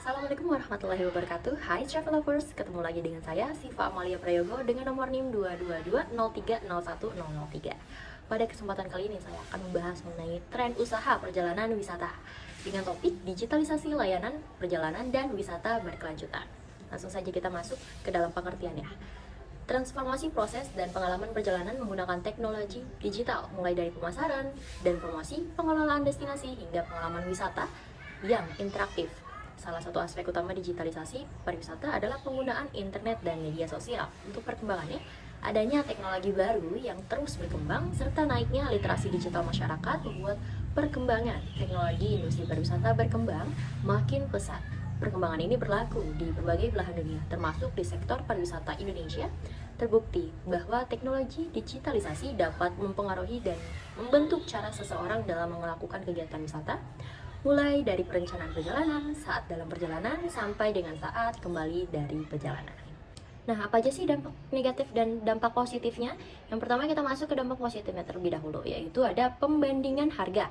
Assalamualaikum warahmatullahi wabarakatuh. Hai travel lovers, ketemu lagi dengan saya Siva Amalia Prayogo dengan nomor NIM 222030103. Pada kesempatan kali ini saya akan membahas mengenai tren usaha perjalanan wisata dengan topik digitalisasi layanan perjalanan dan wisata berkelanjutan. Langsung saja kita masuk ke dalam pengertiannya. Transformasi proses dan pengalaman perjalanan menggunakan teknologi digital, mulai dari pemasaran dan promosi, pengelolaan destinasi, hingga pengalaman wisata yang interaktif. Salah satu aspek utama digitalisasi pariwisata adalah penggunaan internet dan media sosial. Untuk perkembangannya, adanya teknologi baru yang terus berkembang, serta naiknya literasi digital masyarakat membuat perkembangan teknologi industri pariwisata berkembang makin pesat. Perkembangan ini berlaku di berbagai belahan dunia, termasuk di sektor pariwisata Indonesia. Terbukti bahwa teknologi digitalisasi dapat mempengaruhi dan membentuk cara seseorang dalam melakukan kegiatan wisata, mulai dari perencanaan perjalanan, saat dalam perjalanan, sampai dengan saat kembali dari perjalanan. Nah, apa aja sih dampak negatif dan dampak positifnya? Yang pertama kita masuk ke dampak positifnya terlebih dahulu, yaitu ada pembandingan harga.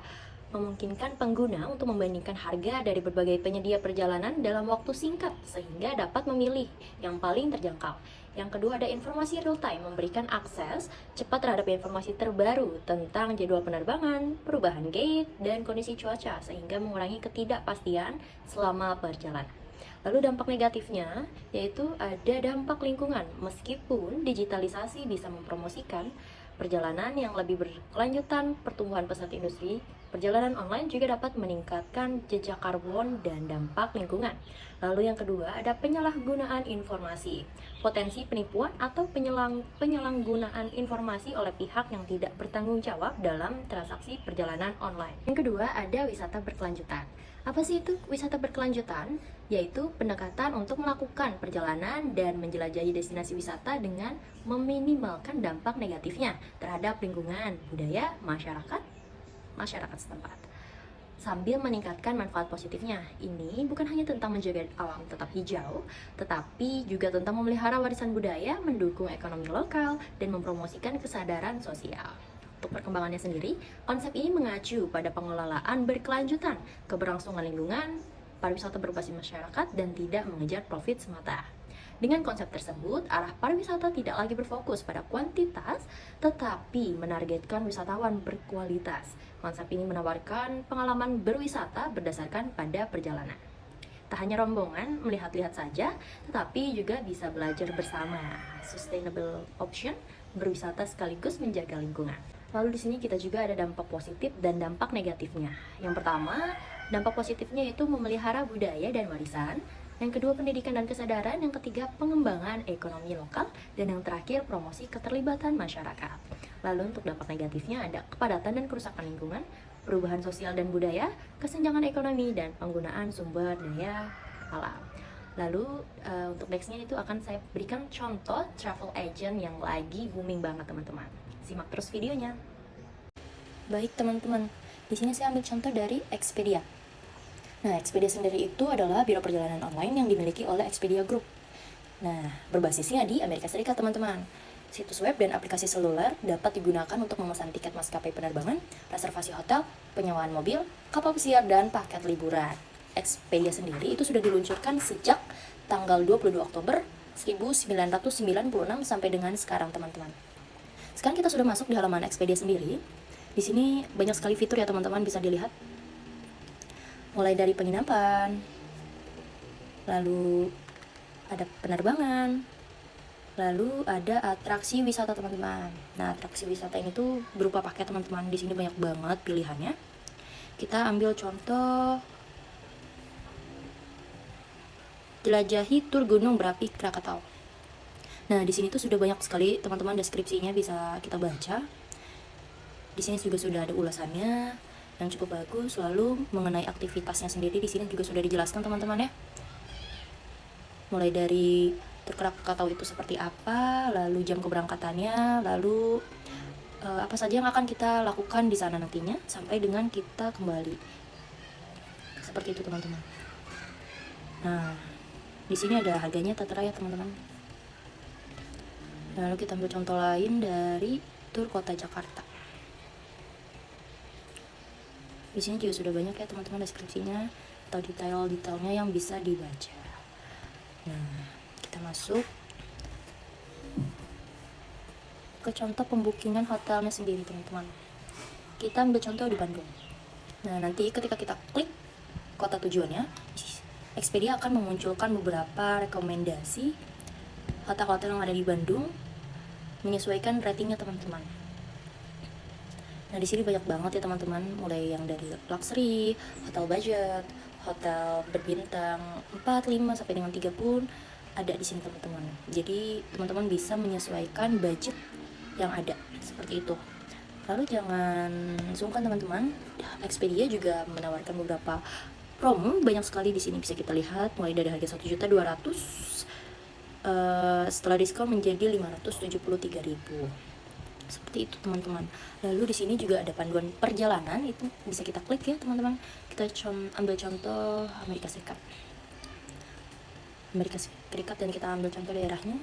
Memungkinkan pengguna untuk membandingkan harga dari berbagai penyedia perjalanan dalam waktu singkat sehingga dapat memilih yang paling terjangkau. Yang kedua ada informasi real time, memberikan akses cepat terhadap informasi terbaru tentang jadwal penerbangan, perubahan gate, dan kondisi cuaca sehingga mengurangi ketidakpastian selama perjalanan. Lalu dampak negatifnya yaitu ada dampak lingkungan. Meskipun digitalisasi bisa mempromosikan perjalanan yang lebih berkelanjutan, pertumbuhan pesat industri perjalanan online juga dapat meningkatkan jejak karbon dan dampak lingkungan. Lalu yang kedua ada penyalahgunaan informasi. Potensi penipuan atau penyalahgunaan informasi oleh pihak yang tidak bertanggung jawab dalam transaksi perjalanan online. Yang kedua ada wisata berkelanjutan. Apa sih itu wisata berkelanjutan? Yaitu pendekatan untuk melakukan perjalanan dan menjelajahi destinasi wisata dengan meminimalkan dampak negatifnya terhadap lingkungan, budaya, masyarakat setempat, sambil meningkatkan manfaat positifnya. Ini bukan hanya tentang menjaga alam tetap hijau, tetapi juga tentang memelihara warisan budaya, mendukung ekonomi lokal, dan mempromosikan kesadaran sosial. Untuk perkembangannya sendiri, konsep ini mengacu pada pengelolaan berkelanjutan, keberlangsungan lingkungan, pariwisata berbasis masyarakat, dan tidak mengejar profit semata. Dengan konsep tersebut, arah pariwisata tidak lagi berfokus pada kuantitas, tetapi menargetkan wisatawan berkualitas. Konsep ini menawarkan pengalaman berwisata berdasarkan pada perjalanan. Tak hanya rombongan melihat-lihat saja, tetapi juga bisa belajar bersama. Sustainable option, berwisata sekaligus menjaga lingkungan. Lalu di sini kita juga ada dampak positif dan dampak negatifnya. Yang pertama, dampak positifnya itu memelihara budaya dan warisan. Yang kedua, pendidikan dan kesadaran. Yang ketiga, pengembangan ekonomi lokal. Dan yang terakhir, promosi keterlibatan masyarakat. Lalu untuk dampak negatifnya ada kepadatan dan kerusakan lingkungan, perubahan sosial dan budaya, kesenjangan ekonomi, dan penggunaan sumber daya alam. Lalu untuk nextnya itu akan saya berikan contoh travel agent yang lagi booming banget teman-teman. Simak terus videonya. Baik teman-teman, di sini saya ambil contoh dari Expedia. Nah, Expedia sendiri itu adalah biro perjalanan online yang dimiliki oleh Expedia Group. Nah, berbasisnya di Amerika Serikat, teman-teman. Situs web dan aplikasi seluler dapat digunakan untuk memesan tiket maskapai penerbangan, reservasi hotel, penyewaan mobil, kapal pesiar, dan paket liburan. Expedia sendiri itu sudah diluncurkan sejak tanggal 22 Oktober 1996 sampai dengan sekarang, teman-teman. Sekarang kita sudah masuk di halaman Expedia sendiri. Di sini banyak sekali fitur ya, teman-teman, bisa dilihat. Mulai dari penginapan, lalu ada penerbangan, lalu ada atraksi wisata, teman-teman. Nah, atraksi wisata ini tuh berupa paket, teman-teman. Di sini banyak banget pilihannya. Kita ambil contoh jelajahi tur Gunung Berapi Krakatau. Nah, di sini tuh sudah banyak sekali, teman-teman, deskripsinya bisa kita baca. Di sini juga sudah ada ulasannya yang cukup bagus. Lalu mengenai aktivitasnya sendiri di sini juga sudah dijelaskan, teman-teman ya. Mulai dari tur Krakatau itu seperti apa, lalu jam keberangkatannya, lalu apa saja yang akan kita lakukan di sana nantinya sampai dengan kita kembali. Seperti itu, teman-teman. Nah, di sini ada harganya tertera ya, teman-teman. Lalu kita ambil contoh lain dari tur kota Jakarta. Di sini juga sudah banyak ya, teman-teman, deskripsinya. atau detail-detailnya yang bisa dibaca. Nah, kita masuk ke contoh pembukingan hotelnya sendiri teman-teman. Kita ambil contoh di Bandung. Nah, nanti ketika kita klik kota tujuannya, Expedia akan memunculkan beberapa rekomendasi hotel-hotel yang ada di Bandung menyesuaikan ratingnya teman-teman. Nah, di sini banyak banget ya teman-teman, mulai yang dari luxury, hotel budget, hotel berbintang 4, 5 sampai dengan 3 pun ada di sini teman-teman. Jadi teman-teman bisa menyesuaikan budget yang ada seperti itu. Lalu jangan sungkan teman-teman, Expedia juga menawarkan beberapa promo, banyak sekali di sini bisa kita lihat, mulai dari harga 1.200.000 setelah diskon menjadi 573.000. Seperti itu teman-teman. Lalu di sini juga ada panduan perjalanan, itu bisa kita klik ya teman-teman. Kita ambil contoh Amerika Serikat dan kita ambil contoh daerahnya.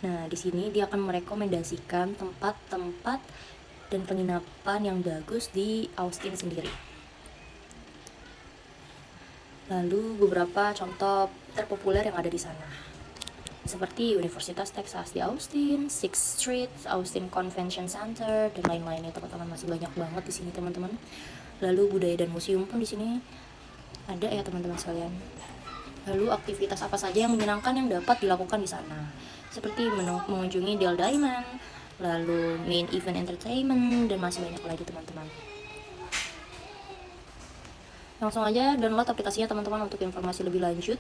Nah, di sini dia akan merekomendasikan tempat-tempat dan penginapan yang bagus di Austin sendiri. Lalu beberapa contoh terpopuler yang ada di sana, seperti Universitas Texas di Austin, Sixth Street, Austin Convention Center, dan lain-lainnya teman-teman. Masih banyak banget di sini teman-teman. Lalu budaya dan museum pun di sini ada ya teman-teman sekalian. Lalu aktivitas apa saja yang menyenangkan yang dapat dilakukan di sana, seperti mengunjungi Dale Diamond, lalu Main Event Entertainment, dan masih banyak lagi teman-teman. Langsung aja download aplikasinya teman-teman untuk informasi lebih lanjut,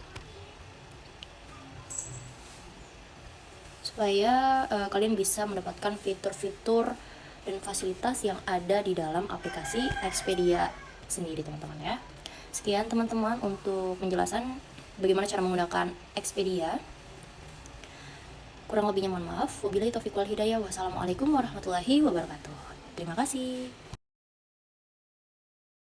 supaya kalian bisa mendapatkan fitur-fitur dan fasilitas yang ada di dalam aplikasi Expedia sendiri teman-teman ya. Sekian teman-teman untuk penjelasan bagaimana cara menggunakan Expedia. Kurang lebihnya mohon maaf. Wabillahi taufiq wal hidayah. Wassalamualaikum warahmatullahi wabarakatuh. Terima kasih.